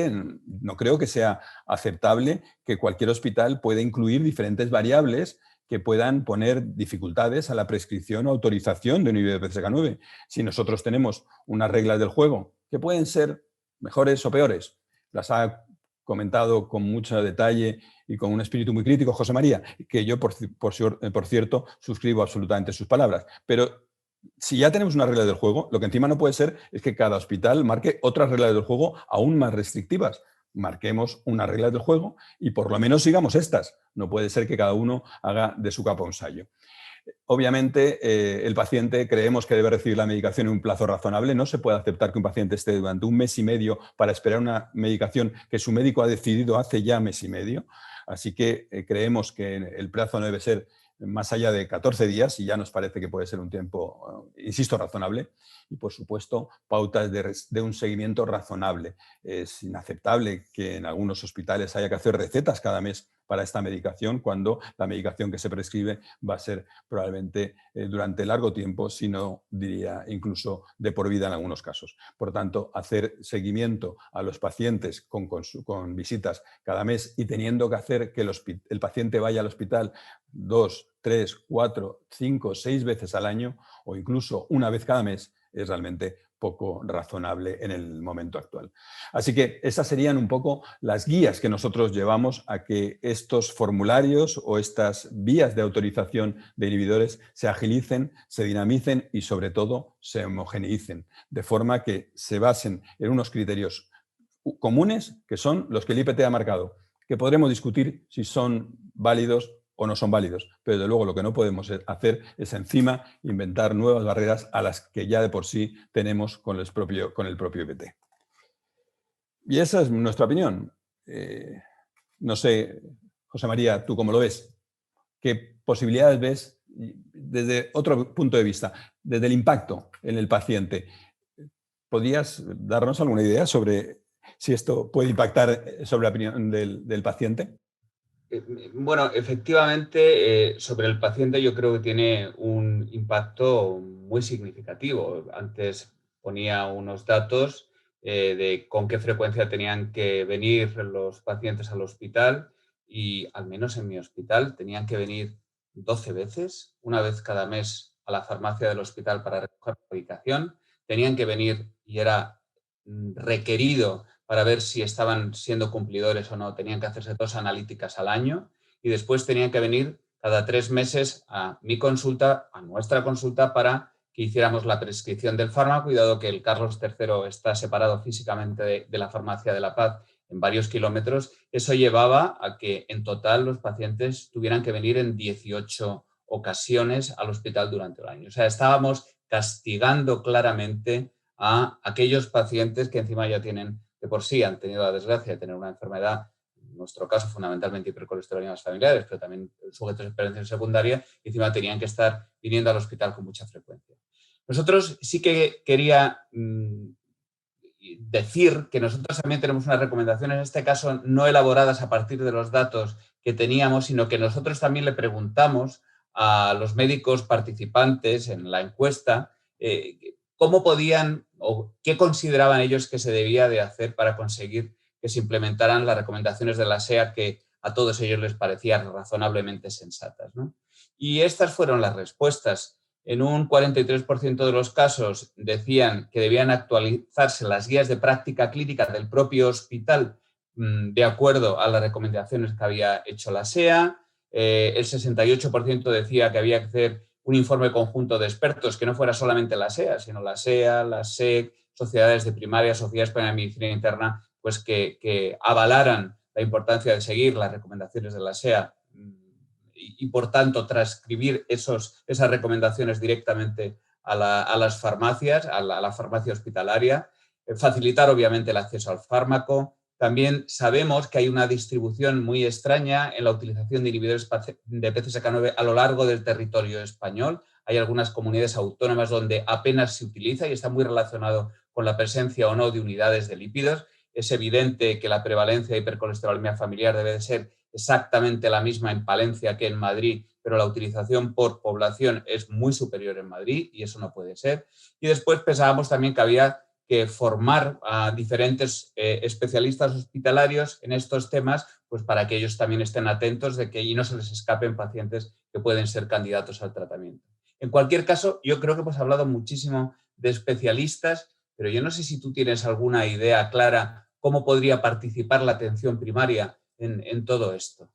S4: No creo que sea aceptable que cualquier hospital pueda incluir diferentes variables que puedan poner dificultades a la prescripción o autorización de un inhibidor de PCSK9. Si nosotros tenemos unas reglas del juego que pueden ser mejores o peores, las ha comentado con mucho detalle y con un espíritu muy crítico José María, que yo, por cierto, suscribo absolutamente sus palabras. Pero si ya tenemos una regla del juego, lo que encima no puede ser es que cada hospital marque otras reglas del juego aún más restrictivas. Marquemos una regla del juego y por lo menos sigamos estas. No puede ser que cada uno haga de su capa un sayo. Obviamente, el paciente creemos que debe recibir la medicación en un plazo razonable. No se puede aceptar que un paciente esté durante un mes y medio para esperar una medicación que su médico ha decidido hace ya mes y medio. Así que creemos que el plazo no debe ser más allá de 14 días y ya nos parece que puede ser un tiempo, insisto, razonable. Y, por supuesto, pautas de un seguimiento razonable. Es inaceptable que en algunos hospitales haya que hacer recetas cada mes para esta medicación, cuando la medicación que se prescribe va a ser probablemente durante largo tiempo, si no diría incluso de por vida en algunos casos. Por tanto, hacer seguimiento a los pacientes con visitas cada mes y teniendo que hacer que el paciente vaya al hospital 2, 3, 4, 5, 6 veces al año o incluso una vez cada mes es realmente poco razonable en el momento actual. Así que esas serían un poco las guías que nosotros llevamos a que estos formularios o estas vías de autorización de inhibidores se agilicen, se dinamicen y sobre todo se homogeneicen, de forma que se basen en unos criterios comunes que son los que el IPT ha marcado, que podremos discutir si son válidos o no son válidos, pero de luego lo que no podemos hacer es encima inventar nuevas barreras a las que ya de por sí tenemos con el propio IPT. Y esa es nuestra opinión. No sé, José María, ¿tú cómo lo ves? ¿Qué posibilidades ves desde otro punto de vista, desde el impacto en el paciente? ¿Podrías darnos alguna idea sobre si esto puede impactar sobre la opinión del paciente?
S3: Bueno, efectivamente, sobre el paciente yo creo que tiene un impacto muy significativo. Antes ponía unos datos de con qué frecuencia tenían que venir los pacientes al hospital y al menos en mi hospital tenían que venir 12 veces, una vez cada mes a la farmacia del hospital para recoger la medicación. Tenían que venir y era requerido para ver si estaban siendo cumplidores o no. Tenían que hacerse 2 analíticas al año y después tenían que venir cada 3 meses a mi consulta, a nuestra consulta, para que hiciéramos la prescripción del fármaco, y dado que el Carlos III está separado físicamente de la Farmacia de la Paz en varios kilómetros, eso llevaba a que en total los pacientes tuvieran que venir en 18 ocasiones al hospital durante el año. O sea, estábamos castigando claramente a aquellos pacientes que encima ya tienen, de por sí han tenido la desgracia de tener una enfermedad, en nuestro caso fundamentalmente hipercolesterolemías familiares, pero también sujetos de prevención secundaria, y encima tenían que estar viniendo al hospital con mucha frecuencia. Nosotros sí que quería decir que nosotros también tenemos unas recomendaciones, en este caso no elaboradas a partir de los datos que teníamos, sino que nosotros también le preguntamos a los médicos participantes en la encuesta cómo podían o qué consideraban ellos que se debía de hacer para conseguir que se implementaran las recomendaciones de la SEA, que a todos ellos les parecían razonablemente sensatas, ¿no? Y estas fueron las respuestas. En un 43% de los casos decían que debían actualizarse las guías de práctica clínica del propio hospital de acuerdo a las recomendaciones que había hecho la SEA. El 68% decía que había que hacer un informe conjunto de expertos, que no fuera solamente la SEA, sino la SEA, la SEC, sociedades de primaria, Sociedad Española de Medicina Interna, pues que avalaran la importancia de seguir las recomendaciones de la SEA y por tanto, transcribir esas recomendaciones directamente a las farmacias, a la farmacia hospitalaria, facilitar obviamente el acceso al fármaco. También sabemos que hay una distribución muy extraña en la utilización de inhibidores de PCSK9 a lo largo del territorio español. Hay algunas comunidades autónomas donde apenas se utiliza y está muy relacionado con la presencia o no de unidades de lípidos. Es evidente que la prevalencia de hipercolesterolemia familiar debe de ser exactamente la misma en Palencia que en Madrid, pero la utilización por población es muy superior en Madrid y eso no puede ser. Y después pensábamos también que había que formar a diferentes especialistas hospitalarios en estos temas, pues para que ellos también estén atentos de que y no se les escapen pacientes que pueden ser candidatos al tratamiento. En cualquier caso, yo creo que hemos hablado muchísimo de especialistas, pero yo no sé si tú tienes alguna idea clara cómo podría participar la atención primaria en todo esto.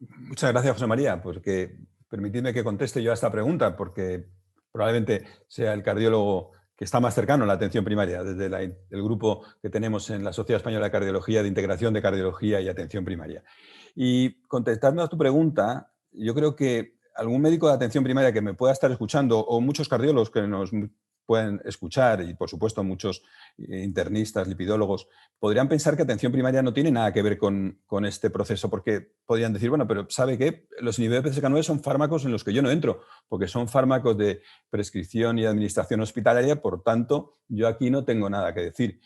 S4: Muchas gracias, José María, porque permitidme que conteste yo a esta pregunta, porque probablemente sea el cardiólogo que está más cercano a la atención primaria, desde el grupo que tenemos en la Sociedad Española de Cardiología, de integración de cardiología y atención primaria. Y contestando a tu pregunta, yo creo que algún médico de atención primaria que me pueda estar escuchando, o muchos cardiólogos que nos pueden escuchar, y por supuesto muchos internistas, lipidólogos, podrían pensar que atención primaria no tiene nada que ver con este proceso, porque podrían decir, bueno, pero ¿sabe qué? Los inhibidores de PCSK9 son fármacos en los que yo no entro, porque son fármacos de prescripción y administración hospitalaria, por tanto, yo aquí no tengo nada que decir.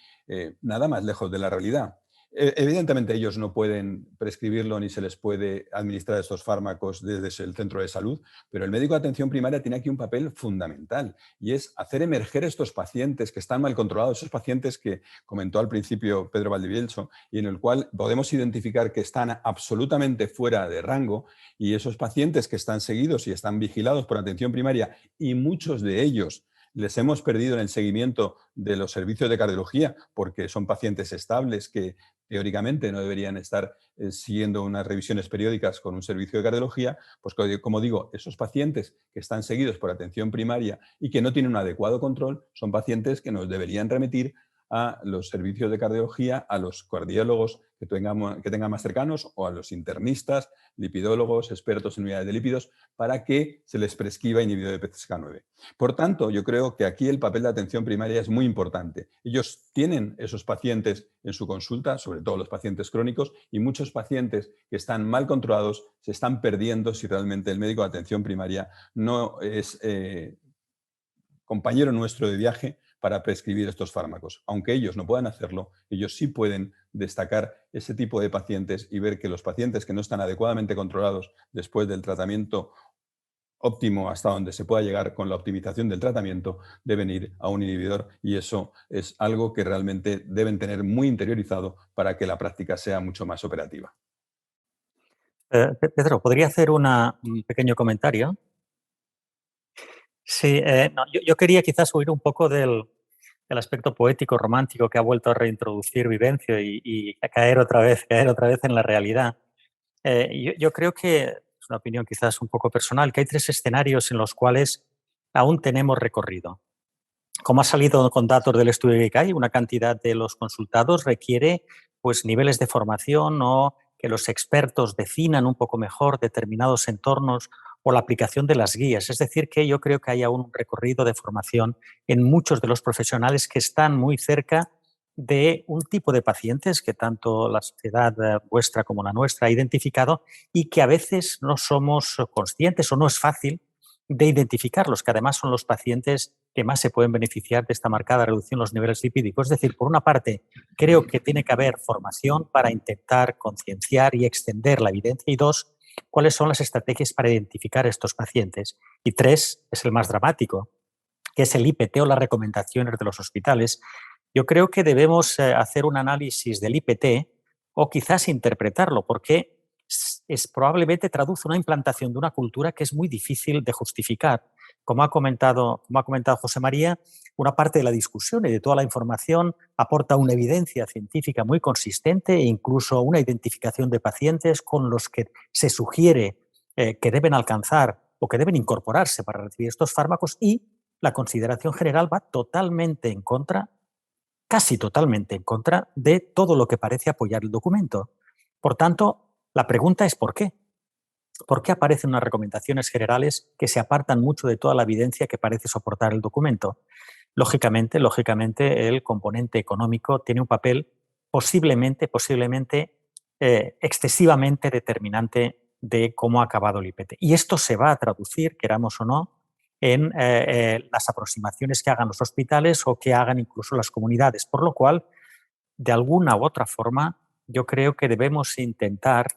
S4: Nada más lejos de la realidad. Evidentemente ellos no pueden prescribirlo ni se les puede administrar estos fármacos desde el centro de salud, pero el médico de atención primaria tiene aquí un papel fundamental y es hacer emerger estos pacientes que están mal controlados, esos pacientes que comentó al principio Pedro Valdivielso y en el cual podemos identificar que están absolutamente fuera de rango, y esos pacientes que están seguidos y están vigilados por atención primaria, y muchos de ellos les hemos perdido en el seguimiento de los servicios de cardiología porque son pacientes estables que teóricamente no deberían estar siguiendo unas revisiones periódicas con un servicio de cardiología, pues como digo, esos pacientes que están seguidos por atención primaria y que no tienen un adecuado control son pacientes que nos deberían remitir a los servicios de cardiología, a los cardiólogos que tengan más cercanos o a los internistas, lipidólogos, expertos en unidades de lípidos, para que se les prescriba inhibidor de PCSK9. Por tanto, yo creo que aquí el papel de atención primaria es muy importante. Ellos tienen esos pacientes en su consulta, sobre todo los pacientes crónicos, y muchos pacientes que están mal controlados se están perdiendo si realmente el médico de atención primaria no es compañero nuestro de viaje para prescribir estos fármacos. Aunque ellos no puedan hacerlo, ellos sí pueden destacar ese tipo de pacientes y ver que los pacientes que no están adecuadamente controlados después del tratamiento óptimo hasta donde se pueda llegar con la optimización del tratamiento, deben ir a un inhibidor, y eso es algo que realmente deben tener muy interiorizado para que la práctica sea mucho más operativa.
S1: Pedro, ¿podría hacer un pequeño comentario? Sí, no, yo quería quizás huir un poco del aspecto poético, romántico que ha vuelto a reintroducir Vivencio y a caer otra vez en la realidad. Yo creo que, es una opinión quizás un poco personal, que hay 3 escenarios en los cuales aún tenemos recorrido. Como ha salido con datos del estudio que hay, una cantidad de los consultados requiere pues, niveles de formación o que los expertos definan un poco mejor determinados entornos o la aplicación de las guías. Es decir, que yo creo que hay aún un recorrido de formación en muchos de los profesionales que están muy cerca de un tipo de pacientes que tanto la sociedad vuestra como la nuestra ha identificado y que a veces no somos conscientes o no es fácil de identificarlos, que además son los pacientes que más se pueden beneficiar de esta marcada reducción de los niveles lipídicos. Es decir, por una parte, creo que tiene que haber formación para intentar concienciar y extender la evidencia. Y 2, cuáles son las estrategias para identificar a estos pacientes. Y 3, es el más dramático, que es el IPT o las recomendaciones de los hospitales. Yo creo que debemos hacer un análisis del IPT o quizás interpretarlo, porque probablemente traduce una implantación de una cultura que es muy difícil de justificar. Como ha comentado José María, una parte de la discusión y de toda la información aporta una evidencia científica muy consistente e incluso una identificación de pacientes con los que se sugiere que deben alcanzar o que deben incorporarse para recibir estos fármacos, y la consideración general va totalmente en contra, casi totalmente en contra, de todo lo que parece apoyar el documento. Por tanto, la pregunta es ¿por qué? ¿Por qué aparecen unas recomendaciones generales que se apartan mucho de toda la evidencia que parece soportar el documento? Lógicamente, el componente económico tiene un papel posiblemente excesivamente determinante de cómo ha acabado el IPT. Y esto se va a traducir, queramos o no, en las aproximaciones que hagan los hospitales o que hagan incluso las comunidades. Por lo cual, de alguna u otra forma, yo creo que debemos intentar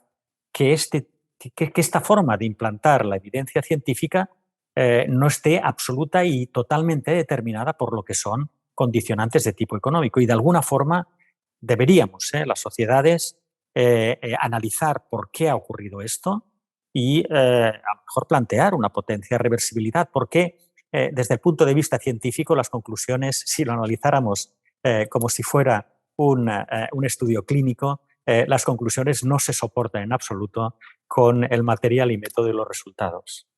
S1: que esta forma de implantar la evidencia científica no esté absoluta y totalmente determinada por lo que son condicionantes de tipo económico. Y de alguna forma deberíamos, las sociedades, analizar por qué ha ocurrido esto y a lo mejor plantear una potencia de reversibilidad, porque desde el punto de vista científico las conclusiones, si lo analizáramos como si fuera un estudio clínico, las conclusiones no se soportan en absoluto con el material y método de los resultados.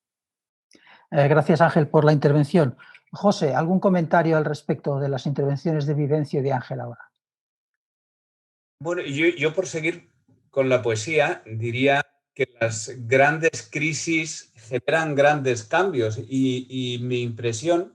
S2: Gracias, Ángel, por la intervención. José, ¿algún comentario al respecto de las intervenciones de Vivencio y de Ángel ahora?
S3: Bueno, yo por seguir con la poesía diría que las grandes crisis generan grandes cambios y mi impresión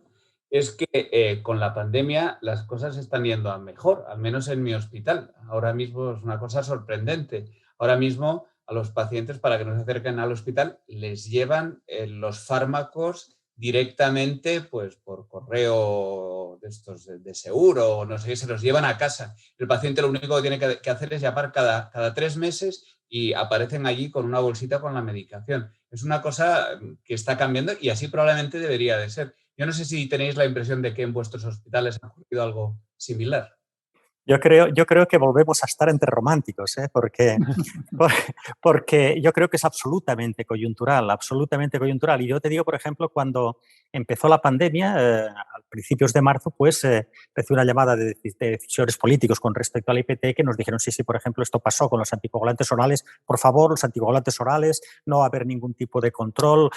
S3: es que con la pandemia las cosas están yendo a mejor, al menos en mi hospital. Ahora mismo es una cosa sorprendente. Ahora mismo a los pacientes, para que no se acerquen al hospital, les llevan los fármacos directamente pues, por correo de estos de seguro o no sé, se los llevan a casa. El paciente lo único que tiene que hacer es llamar cada 3 meses y aparecen allí con una bolsita con la medicación. Es una cosa que está cambiando y así probablemente debería de ser. Yo no sé si tenéis la impresión de que en vuestros hospitales ha ocurrido algo similar.
S1: Yo creo que volvemos a estar entre románticos, porque yo creo que es absolutamente coyuntural. Y yo te digo, por ejemplo, cuando empezó la pandemia, a principios de marzo, pues recibí una llamada de decisores políticos con respecto al IPT que nos dijeron, sí, por ejemplo, esto pasó con los anticoagulantes orales, por favor, los anticoagulantes orales, no va a haber ningún tipo de control,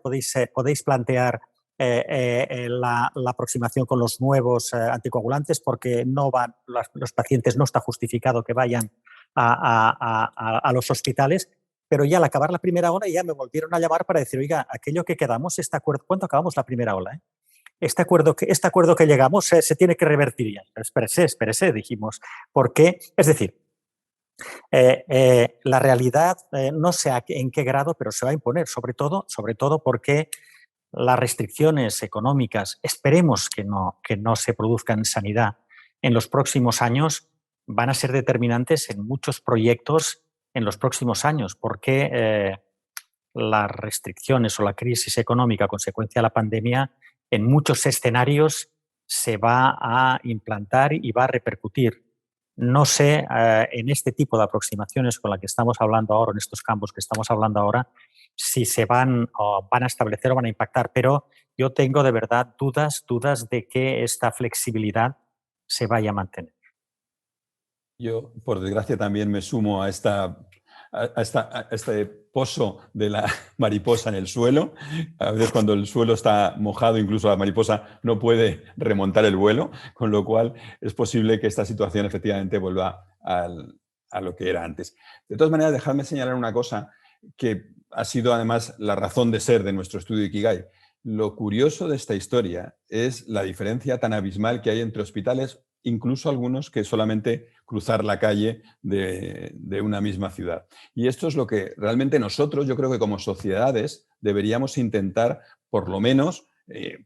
S1: podéis plantear la aproximación con los nuevos anticoagulantes porque no van, los pacientes no está justificado que vayan a los hospitales, pero ya al acabar la primera ola ya me volvieron a llamar para decir, oiga, aquello que quedamos, este acuerdo, ¿cuándo acabamos la primera ola? Este acuerdo que llegamos se tiene que revertir ya. Espérese, dijimos. ¿Por qué? Es decir, la realidad no sé en qué grado, pero se va a imponer, sobre todo porque las restricciones económicas, esperemos que no se produzcan en sanidad en los próximos años, van a ser determinantes en muchos proyectos en los próximos años, porque las restricciones o la crisis económica a consecuencia de la pandemia en muchos escenarios se va a implantar y va a repercutir No sé, en este tipo de aproximaciones con la que estamos hablando ahora, en estos campos que estamos hablando ahora, si se van a establecer o van a impactar, pero yo tengo de verdad dudas de que esta flexibilidad se vaya a mantener.
S4: Yo, por desgracia, también me sumo a este pozo de la mariposa en el suelo. A veces cuando el suelo está mojado, incluso la mariposa no puede remontar el vuelo, con lo cual es posible que esta situación efectivamente vuelva a lo que era antes. De todas maneras, dejadme señalar una cosa que ha sido además la razón de ser de nuestro estudio Ikigai. Lo curioso de esta historia es la diferencia tan abismal que hay entre hospitales, incluso algunos que solamente cruzar la calle de una misma ciudad. Y esto es lo que realmente nosotros, yo creo que como sociedades, deberíamos intentar, por lo menos,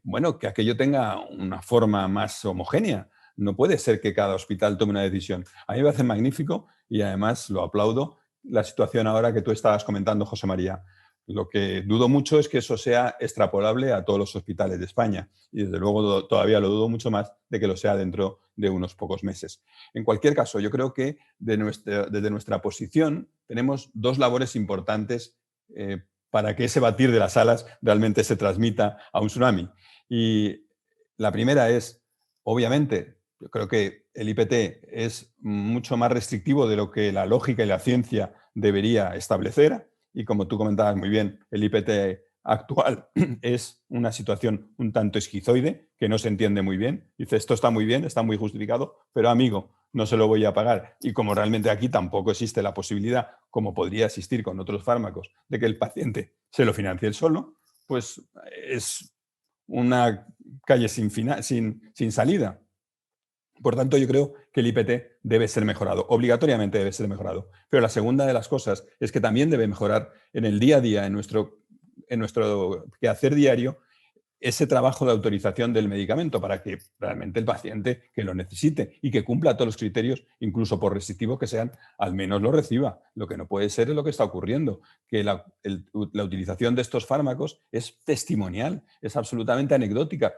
S4: bueno, que aquello tenga una forma más homogénea. No puede ser que cada hospital tome una decisión. A mí me parece magnífico y además lo aplaudo la situación ahora que tú estabas comentando, José María. Lo que dudo mucho es que eso sea extrapolable a todos los hospitales de España. Y desde luego todavía lo dudo mucho más de que lo sea dentro de unos pocos meses. En cualquier caso, yo creo que desde nuestra posición tenemos dos labores importantes para que ese batir de las alas realmente se transmita a un tsunami. Y la primera es, obviamente, yo creo que el IPT es mucho más restrictivo de lo que la lógica y la ciencia debería establecer. Y como tú comentabas muy bien, el IPT actual es una situación un tanto esquizoide, que no se entiende muy bien. Dice, esto está muy bien, está muy justificado, pero amigo, no se lo voy a pagar. Y como realmente aquí tampoco existe la posibilidad, como podría existir con otros fármacos, de que el paciente se lo financie él solo, pues es una calle sin salida. Por tanto, yo creo que el IPT debe ser mejorado, obligatoriamente debe ser mejorado. Pero la segunda de las cosas es que también debe mejorar en el día a día, en nuestro quehacer diario, ese trabajo de autorización del medicamento para que realmente el paciente que lo necesite y que cumpla todos los criterios, incluso por restrictivos que sean, al menos lo reciba. Lo que no puede ser es lo que está ocurriendo, que la utilización de estos fármacos es testimonial, es absolutamente anecdótica.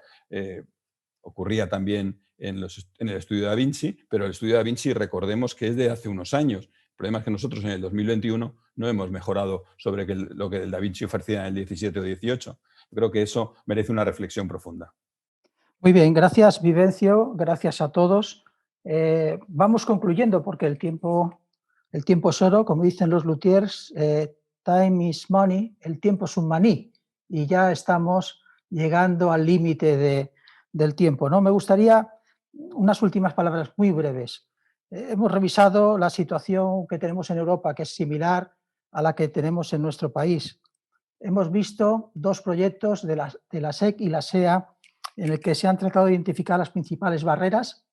S4: Ocurría también en el estudio Da Vinci, pero el estudio Da Vinci recordemos que es de hace unos años. El problema es que nosotros en el 2021 no hemos mejorado sobre lo que el Da Vinci ofrecía en el 17 o 18. Creo que eso merece una reflexión profunda.
S2: Muy bien, gracias Vivencio, gracias a todos. Vamos concluyendo porque el tiempo es oro, como dicen los luthiers, time is money, el tiempo es un maní y ya estamos llegando al límite del tiempo, ¿no? Me gustaría unas últimas palabras muy breves. Hemos revisado la situación que tenemos en Europa, que es similar a la que tenemos en nuestro país. Hemos visto dos proyectos de la SEC y la SEA en el que se han tratado de identificar las principales barreras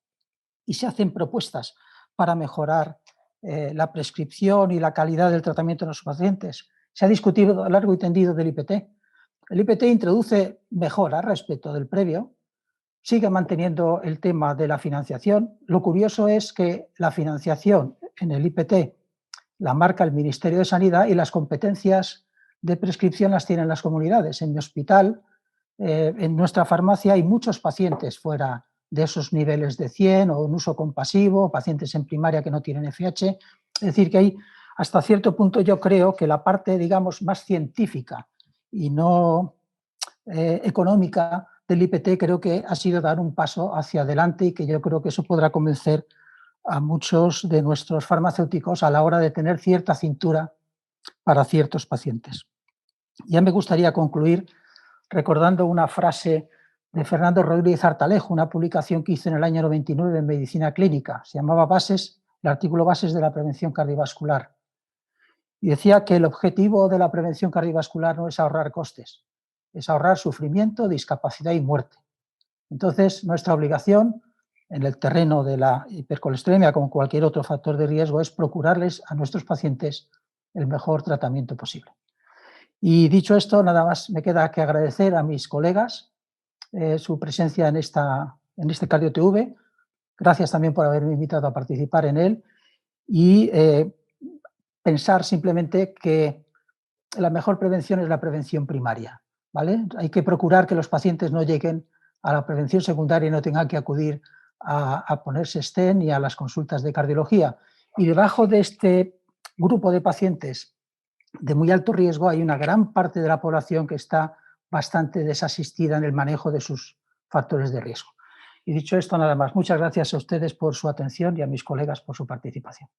S2: y se hacen propuestas para mejorar la prescripción y la calidad del tratamiento de los pacientes. Se ha discutido a largo y tendido del IPT. El IPT introduce mejoras respecto del previo, sigue manteniendo el tema de la financiación. Lo curioso es que la financiación en el IPT la marca el Ministerio de Sanidad y las competencias de prescripción las tienen las comunidades. En mi hospital, en nuestra farmacia, hay muchos pacientes fuera de esos niveles de 100 o en uso compasivo, pacientes en primaria que no tienen FH. Es decir, que hay hasta cierto punto yo creo que la parte, digamos, más científica y no económica del IPT creo que ha sido dar un paso hacia adelante y que yo creo que eso podrá convencer a muchos de nuestros farmacéuticos a la hora de tener cierta cintura para ciertos pacientes. Ya me gustaría concluir recordando una frase de Fernando Rodríguez Artalejo, una publicación que hizo en el año 99 en Medicina Clínica. Se llamaba el artículo Bases de la Prevención Cardiovascular. Y decía que el objetivo de la prevención cardiovascular no es ahorrar costes, es ahorrar sufrimiento, discapacidad y muerte. Entonces, nuestra obligación en el terreno de la hipercolesterolemia, como cualquier otro factor de riesgo, es procurarles a nuestros pacientes el mejor tratamiento posible. Y dicho esto, nada más me queda que agradecer a mis colegas su presencia en este CardioTV. Gracias también por haberme invitado a participar en él y pensar simplemente que la mejor prevención es la prevención primaria, ¿vale? Hay que procurar que los pacientes no lleguen a la prevención secundaria y no tengan que acudir a ponerse stent y a las consultas de cardiología. Y debajo de este grupo de pacientes de muy alto riesgo hay una gran parte de la población que está bastante desasistida en el manejo de sus factores de riesgo. Y dicho esto, nada más. Muchas gracias a ustedes por su atención y a mis colegas por su participación.